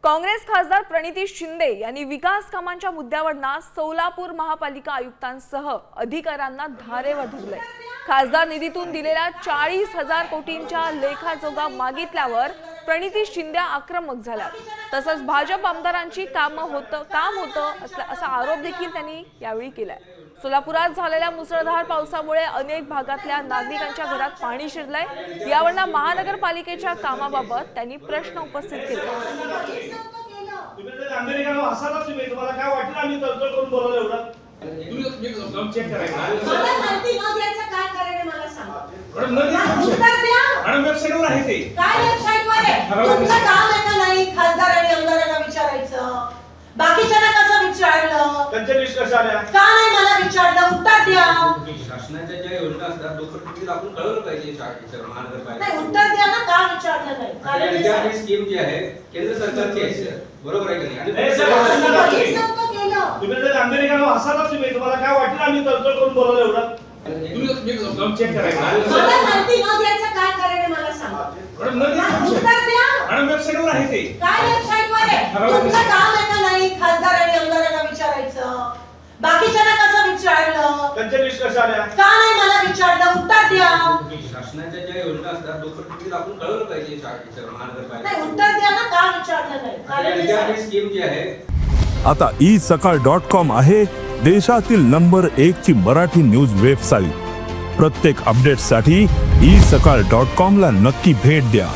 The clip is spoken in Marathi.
काँग्रेस खासदार प्रणिती शिंदे यांनी विकास कामांच्या मुद्द्यावर सोलापूर महापालिका आयुक्तांसह अधिकाऱ्यांना धारेवर धरले। खासदार निधीतून दिलेल्या 40,000 कोटींच्या लेखाजोगा मागितल्यावर प्रणिती शिंदे आक्रमक झाल्या। तसंच भाजप आमदारांची काम होतं असा आरोप देखील त्यांनी यावेळी केलाय। सोलापुरात झालेल्या मुसळधार पावसामुळे अनेक भागातल्या नागरिकांच्या घरात पाणी शिरलंय। यावरनं महानगरपालिकेच्या कामाबाबत त्यांनी प्रश्न उपस्थित केले। तुम्हाला काय वाटलं आम्ही तडजोड करून बोलवलं एवढं? तुम्ही चेक करायचं मला माहिती न द्यायचं काय करायचं मला सांगा। मॅडम वेबसाईटवर आहे ते। काय वेबसाईटवर आहे? तुमचं काम आहे का नाही खासदार आणि आमदारांना विचारायचं? बाकीच्यांना कसं विचारलं? त्यांच्या लिस्ट कशा आल्या? का नाही मला विचारलं? उत्तर द्या। शासनाच्या ज्या योजना असतात लोकप्रतिनिधी आपण कळवलं पाहिजे शासनाच्या महानगरपालिका। नाही उत्तर द्या ना, का विचारलं नाही? कारण कारण स्कीम जी आहे केंद्र सरकारची आहे, बरोबर आहे की नाही? हे सर तुम्ही जर अमेरिकेला हसालाच तुम्हाला काय वाटलं आम्ही तडजोड करून बोलवलं एवढं? तुम्ही चेक करायचं मला माहिती न द्यायचं काय करायचं मला सांगा। उत्तर द्या। मॅडम वेबसाईटवर आहे ते। काय वेबसाईटवर आहे? तुमचं काम आहे का नाही खासदार आणि आमदारांना विचारायचं? बाकीच्यांना कसं विचारलं? त्यांच्या लिस्ट कशा आल्या? का नाही मला विचारलं? उत्तर द्या। शासनाच्या ज्या योजना असतात लोकप्रतिनिधी आपण कळवलं पाहिजे शासनाच्या महानगरपालिका। नाही उत्तर द्या ना, का विचारलं नाही? कारण स्कीम जी आहे आता isakal.com आहे देशातील नंबर 1 ची मराठी न्यूज वेबसाईट। प्रत्येक अपडेटसाठी isakal.com ला नक्की भेट द्या।